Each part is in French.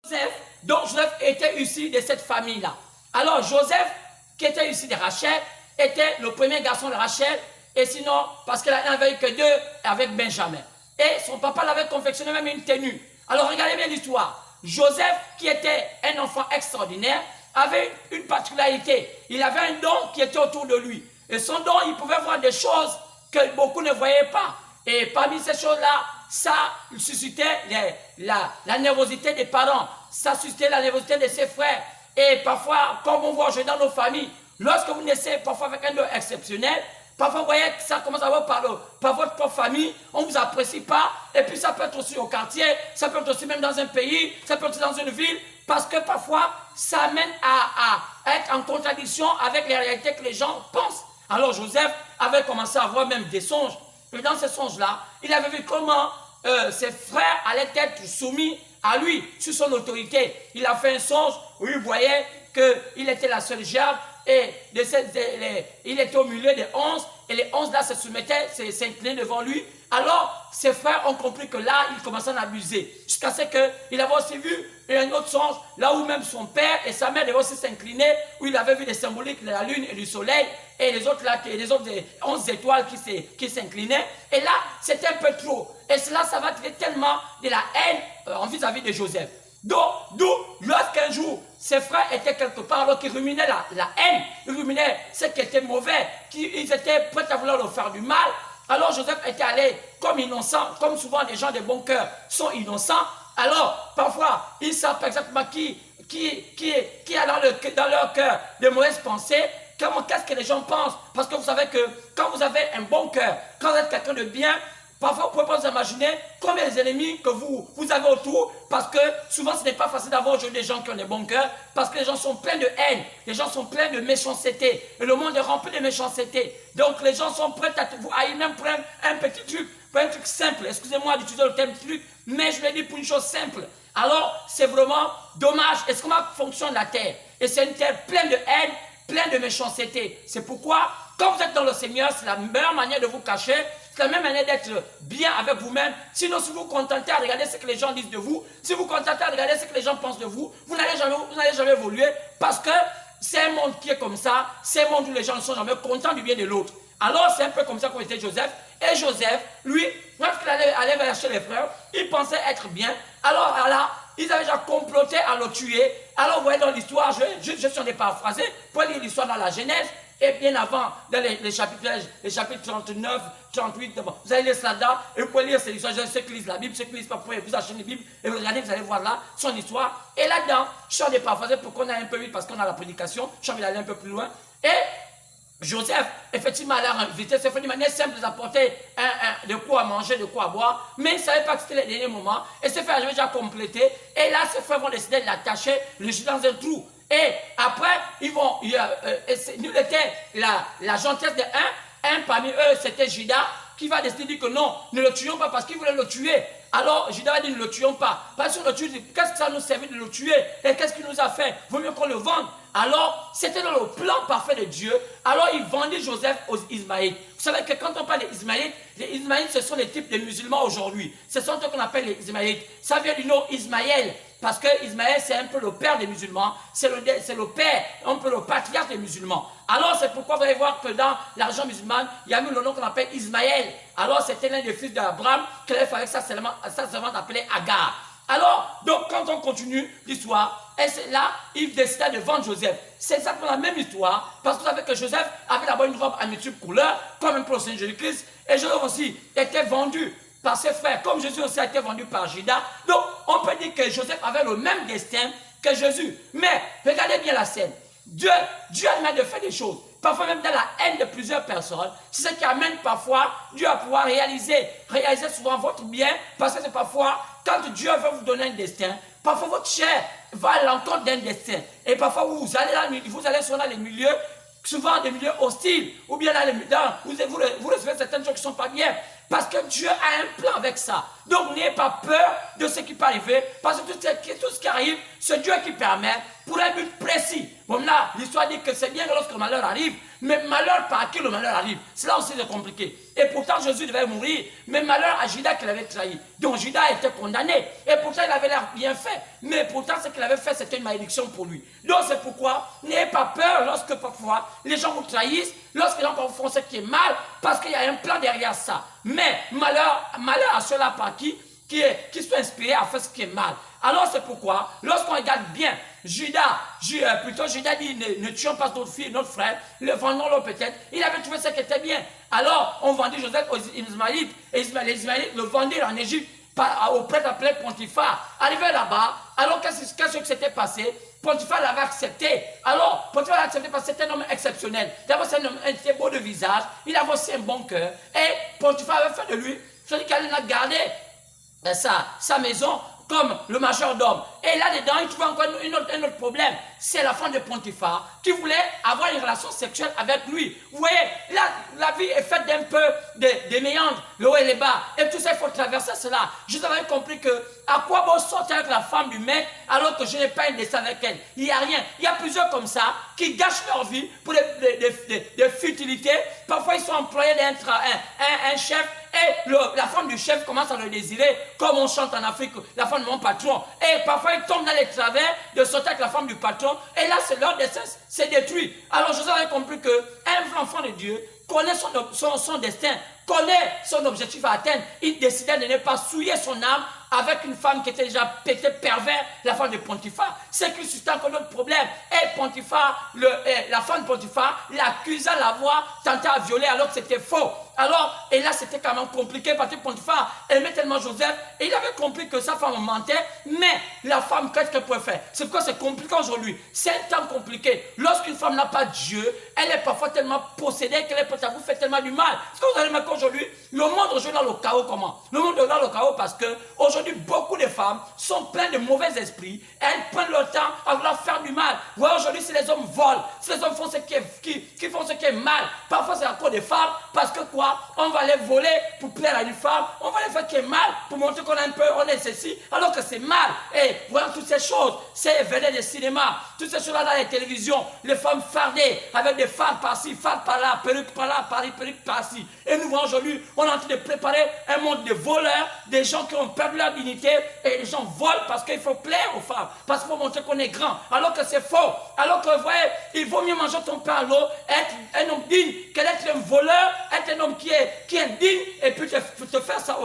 Joseph, donc Joseph était issu de cette famille-là. Alors Joseph, qui était issu de Rachel, était le premier garçon de Rachel, et sinon, parce qu'elle n'avait eu que deux avec Benjamin. Et son papa l'avait confectionné même une tenue. Alors regardez bien l'histoire. Joseph, qui était un enfant extraordinaire, avait une particularité. Il avait un don qui était autour de lui. Et son don, il pouvait voir des choses que beaucoup ne voyaient pas. Et parmi ces choses-là, ça suscitait la nervosité des parents. Ça suscitait la nervosité de ses frères. Et parfois, comme on voit aujourd'hui dans nos familles, lorsque vous naissez parfois avec un don exceptionnel, parfois vous voyez que ça commence à voir par votre propre famille, on ne vous apprécie pas. Et puis ça peut être aussi au quartier, ça peut être aussi même dans un pays, ça peut être dans une ville. Parce que parfois, ça amène à être en contradiction avec les réalités que les gens pensent. Alors Joseph avait commencé à avoir même des songes. Et dans ces songes-là, il avait vu comment ses frères allaient être soumis à lui, sous son autorité. Il a fait un songe où il voyait qu'il était la seule gerbe et il était au milieu des 11 et les 11 là se soumettaient, s'inclinaient devant lui. Alors ses frères ont compris que là, il commençait à abuser. Jusqu'à ce qu'il avait aussi vu un autre songe, là où même son père et sa mère devaient aussi s'incliner, où il avait vu des symboliques de la lune et du soleil, et les autres 11 étoiles qui s'inclinaient. Et là, c'était un peu trop. Et cela, ça va créer tellement de la haine en vis-à-vis de Joseph. D'où, lorsqu'un jour, ses frères étaient quelque part, alors qu'ils ruminaient la haine, ils ruminaient ce qui était mauvais, ils étaient prêts à vouloir leur faire du mal. Alors Joseph était allé comme innocent, comme souvent des gens de bon cœur sont innocents. Alors, parfois, ils savent exactement qui a dans leur cœur de mauvaises pensées. Qu'est-ce que les gens pensent? Parce que vous savez que quand vous avez un bon cœur, quand vous êtes quelqu'un de bien, parfois vous ne pouvez pas vous imaginer combien les ennemis que vous avez autour, parce que souvent ce n'est pas facile d'avoir aujourd'hui des gens qui ont des bons cœurs, parce que les gens sont pleins de haine, les gens sont pleins de méchanceté, et le monde est rempli de méchanceté. Donc les gens sont prêts à vous haïr même pour un petit truc, pour un truc simple. Excusez-moi d'utiliser le terme truc, mais je le dis pour une chose simple. Alors c'est vraiment dommage. Est-ce comment fonctionne la terre? Et c'est une terre pleine de haine, pleine de méchanceté. C'est pourquoi, quand vous êtes dans le Seigneur, c'est la meilleure manière de vous cacher, c'est la même manière d'être bien avec vous-même. Sinon, si vous vous contentez à regarder ce que les gens disent de vous, si vous vous contentez à regarder ce que les gens pensent de vous, vous n'allez jamais évoluer, parce que c'est un monde qui est comme ça, c'est un monde où les gens ne sont jamais contents du bien de l'autre. Alors, c'est un peu comme ça qu'était était Joseph. Et Joseph, lui, lorsqu'il allait vers chez les frères, il pensait être bien. Alors là, ils avaient déjà comploté à le tuer. Alors, vous voyez dans l'histoire, je suis en train de paraphraser, pour lire l'histoire dans la Genèse, et bien avant, dans les chapitres 39, 38, vous allez lire ça là, et vous pouvez lire cette histoire. Ceux qui lisent la Bible, ceux qui lisent pas, vous pouvez vous acheter une Bible, et vous regardez, vous allez voir là son histoire. Et là-dedans, je suis en train de paraphraser pour qu'on aille un peu vite, parce qu'on a la prédication, je suis envie d'aller un peu plus loin. Et Joseph, effectivement, a invité ses frères d'une manière simple d'apporter de quoi à manger, de quoi à boire, mais il ne savait pas que c'était les derniers moments, et ses frères avaient déjà complété, et là, ses frères vont décider de l'attacher, le jeter dans un trou. Et après, ils vont, nous était la gentillesse de un parmi eux, c'était Judas, qui va décider de dire que non, ne le tuons pas parce qu'il voulait le tuer. Alors Judas va dire ne le tuons pas. Parce que le tue, qu'est-ce que ça nous servait de le tuer? Et qu'est-ce qu'il nous a fait? Vaut mieux qu'on le vende. Alors, c'était dans le plan parfait de Dieu. Alors, il vendit Joseph aux Ismaélites. Vous savez que quand on parle des Ismaélites, ce sont les types de musulmans aujourd'hui. Ce sont eux qu'on appelle les Ismaélites. Ça vient du nom Ismaël. Parce que Ismaël, c'est un peu le père des musulmans. C'est le père, un peu le patriarche des musulmans. Alors, c'est pourquoi vous allez voir que dans la religion musulmane, il y a même le nom qu'on appelle Ismaël. Alors, c'était l'un des fils d'Abraham qui avait fait avec sa servante appelée Agar. Alors, donc, quand on continue l'histoire, et c'est là, il décida de vendre Joseph. C'est exactement la même histoire, parce que vous savez que Joseph avait d'abord une robe à multiples couleurs, comme un peu le Seigneur Jésus-Christ, et Joseph aussi était vendu par ses frères, comme Jésus aussi a été vendu par Judas. Donc, on peut dire que Joseph avait le même destin que Jésus. Mais, regardez bien la scène. Dieu amène de faire des choses. Parfois même dans la haine de plusieurs personnes. C'est ce qui amène parfois Dieu à pouvoir réaliser souvent votre bien. Parce que c'est parfois, quand Dieu veut vous donner un destin, parfois votre chair va à l'encontre d'un destin. Et parfois vous allez souvent dans les milieux, souvent des milieux hostiles, ou bien vous recevez certaines choses qui ne sont pas bien. parce que Dieu a un plan avec ça. Donc n'ayez pas peur de ce qui peut arriver, parce que tout ce qui arrive, c'est Dieu qui permet pour un but précis. Bon là, l'histoire dit que c'est bien lorsque le malheur arrive, mais malheur par qui le malheur arrive, c'est là aussi c'est compliqué. Et pourtant Jésus devait mourir, mais malheur à Judas qui l'avait trahi. Donc Judas était condamné, et pourtant il avait l'air bien fait, mais pourtant ce qu'il avait fait c'était une malédiction pour lui. Donc c'est pourquoi n'ayez pas peur lorsque parfois les gens vous trahissent, lorsque les gens font ce qui est mal, parce qu'il y a un plan derrière ça. Mais malheur à ceux-là par qui sont inspirés à faire ce qui est mal. Alors c'est pourquoi, lorsqu'on regarde bien, Judas dit, ne tuons pas notre fille, notre frère, le vendons-le peut-être, il avait trouvé ce qui était bien. Alors, on vendit Joseph aux Ismaélites, et les Ismaélites le vendirent en Égypte au prêtre appelé Potiphar. Arrivé là-bas, alors qu'est-ce qui s'était passé? Potiphar l'avait accepté. Alors, Potiphar l'a accepté parce que c'était un homme exceptionnel. D'abord, c'est un homme était beau de visage, il avait aussi un bon cœur, et Potiphar avait fait de lui, celui qui allait garder sa maison comme le majordome. Et là-dedans, il trouvait encore un autre problème. C'est la femme de Potiphar qui voulait avoir une relation sexuelle avec lui. Vous voyez, la vie est faite d'un peu de méandres, le haut et le bas. Et tout ça, il faut traverser cela. Je avais compris que à quoi bon sortir avec la femme du mec alors que je n'ai pas un destin avec elle? Il n'y a rien. Il y a plusieurs comme ça qui gâchent leur vie pour des futilités. Parfois, ils sont employés d'être un chef. Et la femme du chef commence à le désirer, comme on chante en Afrique, la femme de mon patron. Et parfois, ils tombent dans les travers de sortir avec la femme du patron. Et là, leur destin, c'est détruit. Alors, je avais compris qu'un enfant de Dieu connaît son destin, connaît son objectif à atteindre. Il décidait de ne pas souiller son âme avec une femme qui était déjà pétée pervers, la femme de Potiphar. C'est qu'il suscite encore notre problème. Et Potiphar, la femme de Potiphar l'accusa d'avoir tenté à violer alors que c'était faux. Alors, et là c'était quand même compliqué parce que Potiphar aimait tellement Joseph et il avait compris que sa femme mentait, mais la femme, qu'est-ce qu'elle pouvait faire? C'est pourquoi c'est compliqué aujourd'hui. C'est un temps compliqué. Lorsqu'une femme n'a pas Dieu, elle est parfois tellement possédée qu'elle peut vous faire tellement du mal. Est-ce que vous allez remarquer aujourd'hui, le monde aujourd'hui dans le chaos comment? Le monde est dans le chaos parce que aujourd'hui beaucoup de femmes sont pleines de mauvais esprits. Elles prennent leur temps à vouloir faire du mal. Vous voyez aujourd'hui si les hommes volent, si les hommes font ce qui font ce qui est mal, parfois c'est à cause des femmes parce que quoi? On va les voler pour plaire à une femme, on va les faire qui est mal pour montrer qu'on a un peu, on est ceci, alors que c'est mal. Et voilà toutes ces choses, c'est vedettes de cinéma, toutes ces choses-là dans les télévisions, les femmes fardées avec des fards par-ci, fards par-là, perruques par-là, perruques par-ci. Et nous voyons aujourd'hui, on est en train de préparer un monde de voleurs, des gens qui ont perdu leur dignité et les gens volent parce qu'il faut plaire aux femmes, parce qu'il faut montrer qu'on est grand, alors que c'est faux. Alors que vous voyez, il vaut mieux manger ton pain à l'eau, être un homme digne, qu'être un voleur, être un homme qui est digne et puis te faire ça,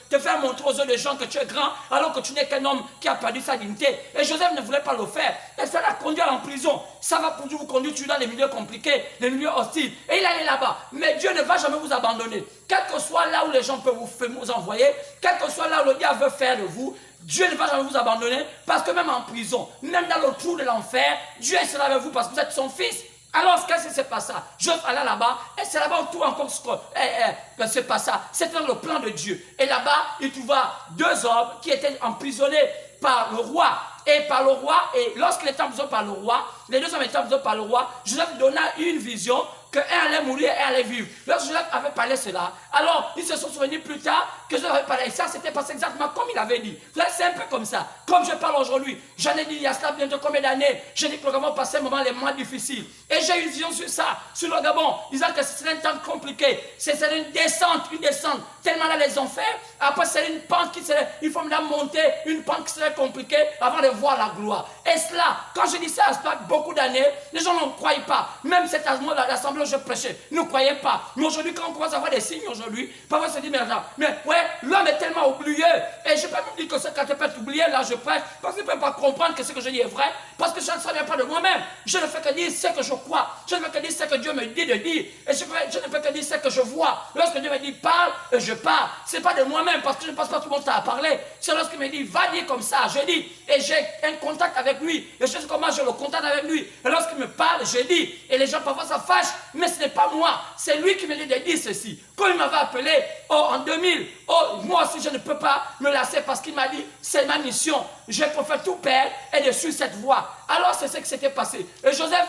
te faire montrer aux autres gens que tu es grand alors que tu n'es qu'un homme qui a perdu sa dignité. Et Joseph ne voulait pas le faire. Et ça l'a conduit en prison. Ça va vous conduire dans les milieux compliqués, les milieux hostiles. Et il allait là-bas. Mais Dieu ne va jamais vous abandonner. Quel que soit là où les gens peuvent vous envoyer, quel que soit là où le diable veut faire de vous, Dieu ne va jamais vous abandonner parce que même en prison, même dans le trou de l'enfer, Dieu sera avec vous parce que vous êtes son fils. Alors, qu'est-ce qui s'est passé? Joseph allait là-bas, et c'est là-bas où tout encore se passa. C'était le plan de Dieu. Et là-bas, il trouva deux hommes qui étaient emprisonnés par le roi. Et lorsqu'il était emprisonné par le roi, les deux hommes étaient emprisonnés par le roi, Joseph donna une vision qu'un allait mourir et un allait vivre. Lorsque Joseph avait parlé cela, alors ils se sont souvenus plus tard que Joseph avait parlé. Et ça, c'était passé exactement comme il avait dit. C'est un peu comme ça. Comme je parle aujourd'hui, j'en ai dit il y a cela bientôt combien d'années, j'ai dit que le Gabon passait un moment les moins difficiles. Et j'ai eu une vision sur ça, sur le Gabon, disant que c'est un temps compliqué. C'est une descente, tellement là les enfers. Après, c'est une pente il faut maintenant monter, une pente qui serait compliquée avant de voir la gloire. Et cela, quand je dis ça à beaucoup d'années, les gens ne croyaient pas. Même cette l'assemblée où je prêchais, ne croyaient pas. Mais aujourd'hui, quand on commence à voir des signes aujourd'hui, parfois on se dit, mais ouais, l'homme est tellement oublieux. Et je peux même dire que quand tu peux être oublié, là je prêche, parce que je ne peux pas comprendre que ce que je dis est vrai, parce que je ne savais pas de moi-même. Je ne fais que dire ce que je crois. Je ne fais que dire ce que Dieu me dit de dire. Et je ne fais que dire ce que je vois. Lorsque Dieu me dit parle, je parle. Ce n'est pas de moi-même, parce que je ne passe pas tout mon temps à parler. C'est lorsqu'il me dit va dire comme ça, je dis. Et j'ai un contact avec lui. Et je sais comment je le contacte avec lui. Et lorsqu'il me parle, je dis. Et les gens parfois ça fâche, mais ce n'est pas moi. C'est lui qui me dit de dire ceci. Quand il m'avait appelé en 2000, moi aussi je ne peux pas me lasser parce qu'il m'a dit c'est ma mission. Je préfère tout perdre et de suivre cette voie. Alors c'est ce qui s'était passé. Et Joseph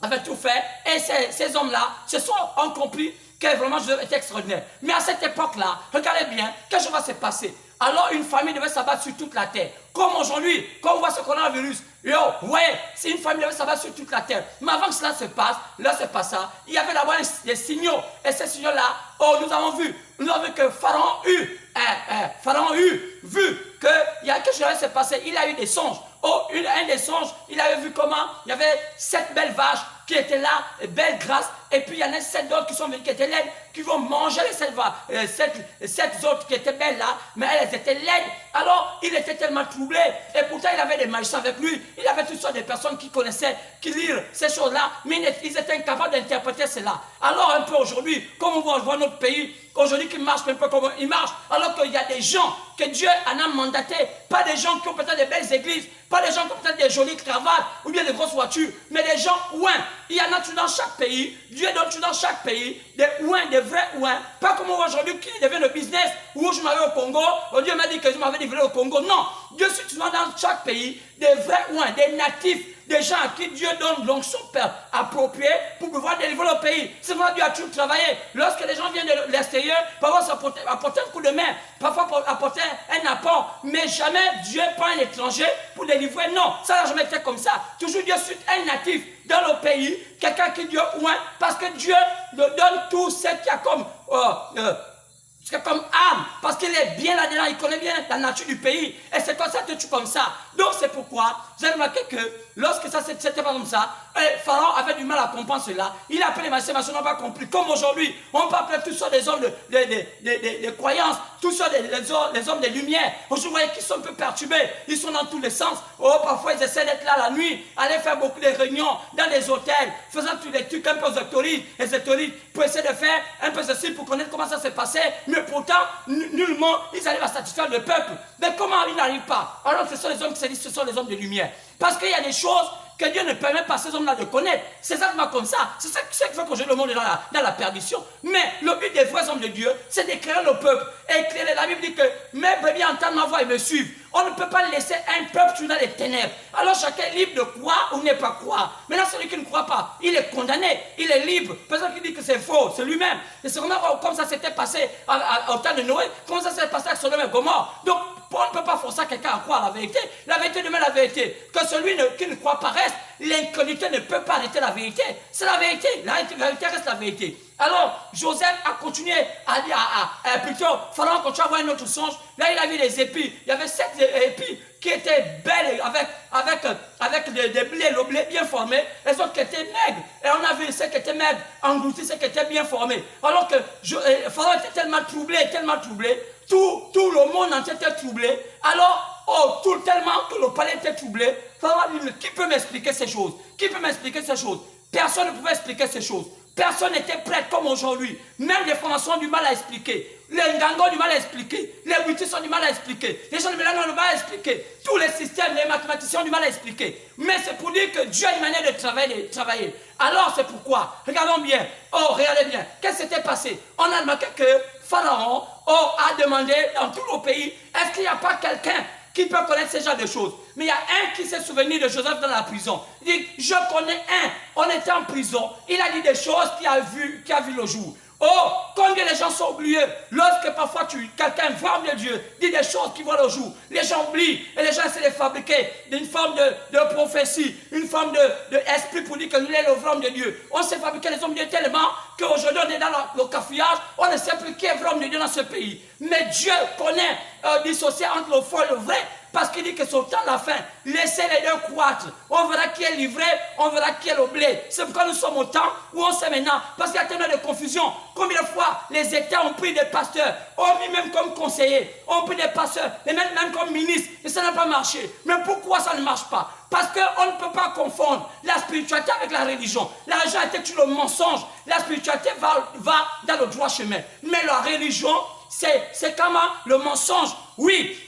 avait tout fait. Et ces hommes-là se sont compris que vraiment Joseph était extraordinaire. Mais à cette époque-là, regardez bien, quelque chose va se passer. Alors une famille devait s'abattre sur toute la terre. Comme aujourd'hui, quand on voit ce coronavirus, ouais, c'est une famille devait s'abattre sur toute la terre. Mais avant que cela se passe, là c'est pas ça. Il y avait d'abord des signaux. Et ces signaux-là, nous avons vu que Pharaon eut vu qu'il y a quelque chose qui allait se passer. Il a eu des songes. Un des songes, il avait vu comment il y avait 7 belles vaches qui étaient là, belles grasses, et puis il y en a 7 autres qui sont venues, qui étaient laides, qui vont manger les 7 autres qui étaient belles là, mais elles étaient laides. Alors il était tellement troublé, et pourtant il avait des magiciens avec lui, il avait toutes sortes de personnes qui connaissaient, qui lirent ces choses-là, mais ils étaient incapables d'interpréter cela. Alors un peu aujourd'hui, comme on voit notre pays, aujourd'hui qui marche un peu comme il marche, alors qu'il y a des gens que Dieu en a mandatés, pas des gens qui ont peut-être des belles églises, pas des gens qui ont peut-être des jolies cravates ou bien des grosses voitures, mais des gens ouins. Il y en a tout dans chaque pays. Dieu donne tout dans chaque pays des ouins, des vrais ouins. Pas comme aujourd'hui qui devient le business où je m'avais au Congo. Dieu m'a dit que je m'avais livré au Congo. Non, Dieu suit souvent dans chaque pays des vrais ouins, des natifs, des gens à qui Dieu donne l'onction appropriée pour pouvoir délivrer le pays. C'est vrai, Dieu a toujours travaillé. Lorsque les gens viennent de l'extérieur, parfois apporter un coup de main, parfois apporter un apport, mais jamais Dieu prend un étranger pour délivrer. Non, ça n'a jamais été comme ça. Toujours Dieu suit un natif dans le pays, quelqu'un qui Dieu oint, parce que Dieu nous donne tout ce qu'il y a comme âme, parce qu'il est bien là-dedans, il connaît bien la nature du pays, et c'est comme ça que tu comme ça. Donc c'est pourquoi j'ai remarqué que lorsque ça c'était pas comme ça, Pharaon avait du mal à comprendre cela. Il a appelé les magiciens, mais ils n'ont pas compris. Comme aujourd'hui, on peut appeler tous sortes des hommes de croyances, tous sortes des hommes de lumière. Aujourd'hui, vous voyez qu'ils sont un peu perturbés, ils sont dans tous les sens. Parfois ils essaient d'être là la nuit, aller faire beaucoup de réunions dans des hôtels, faisant tous les trucs un peu ésotéristes, pour essayer de faire un peu ceci, pour connaître comment ça s'est passé. Mais pourtant, nullement, ils arrivent à satisfaire le peuple. Mais comment ils n'arrivent pas? Alors ce sont les hommes qui se disent, ce sont les hommes de lumière. Parce qu'il y a des choses que Dieu ne permet pas à ces hommes-là de connaître. C'est exactement comme ça. C'est ça qui fait qu'aujourd'hui le monde est dans la perdition. Mais le but des vrais hommes de Dieu, c'est d'éclairer le peuple. Éclairer, la Bible dit que mes brebis entendent ma voix et me suivent. On ne peut pas laisser un peuple dans les ténèbres. Alors chacun est libre de croire ou ne pas croire. Maintenant, celui qui ne croit pas, il est condamné, il est libre. Personne qui dit que c'est faux, c'est lui-même. Et c'est vraiment comme ça s'était passé au temps de Noé, comme ça s'est passé avec Sodome et Gomorrhe. Donc, on ne peut pas forcer quelqu'un à croire la vérité. La vérité demeure la vérité. Que celui qui ne croit pas reste, l'incognité ne peut pas arrêter la vérité. C'est la vérité. La vérité reste la vérité. Alors, Joseph a continué à dire, plutôt, Pharaon continue à avoir un autre songe. Là, il a vu les épis. Il y avait 7 épis qui étaient belles avec des blés, le blé bien formé. Les autres qui étaient maigres. Et on a vu ceux qui étaient maigres engloutis, ceux qui étaient bien formés. Alors que Pharaon était tellement troublé, tout le monde entier était troublé. Alors, tellement que le palais était troublé, Pharaon dit, qui peut m'expliquer ces choses? Qui peut m'expliquer ces choses? Personne ne pouvait expliquer ces choses. Personne n'était prêt comme aujourd'hui. Même les formations ont du mal à expliquer. Les Ngangos ont du mal à expliquer. Les Buddhistes ont du mal à expliquer. Les gens de Mélanie ont du mal à expliquer. Tous les systèmes, les mathématiciens ont du mal à expliquer. Mais c'est pour dire que Dieu a une manière de travailler. Alors c'est pourquoi, regardons bien. Regardez bien. Qu'est-ce qui s'était passé? On a remarqué que Pharaon a demandé dans tout le pays, est-ce qu'il n'y a pas quelqu'un qui peut connaître ce genre de choses? Mais il y a un qui s'est souvenu de Joseph dans la prison. Il dit, je connais un. On était en prison. Il a dit des choses qui a vu le jour. Combien les gens sont oubliés. Lorsque parfois quelqu'un, femme de Dieu, dit des choses qui voient le jour, les gens oublient et les gens essaient de fabriquer une forme de prophétie, une forme d'esprit pour dire que nous sommes le vrai homme de Dieu. On s'est fabriqué les hommes de Dieu tellement qu'aujourd'hui on est dans le cafouillage, on ne sait plus qui est vrai homme de Dieu dans ce pays. Mais Dieu connaît dissocier entre le faux et le vrai. Parce qu'il dit que c'est au temps de la fin, laissez les deux croître. On verra qui est livré, on verra qui est le blé. C'est pourquoi nous sommes au temps où on sait maintenant. Parce qu'il y a tellement de confusion. Combien de fois les États ont pris des pasteurs, ont mis même comme conseillers, ont pris des pasteurs, et même comme ministres, et ça n'a pas marché. Mais pourquoi ça ne marche pas? Parce qu'on ne peut pas confondre la spiritualité avec la religion. La religion était toujours le mensonge. La spiritualité va dans le droit chemin. Mais la religion, c'est comment le mensonge. Oui,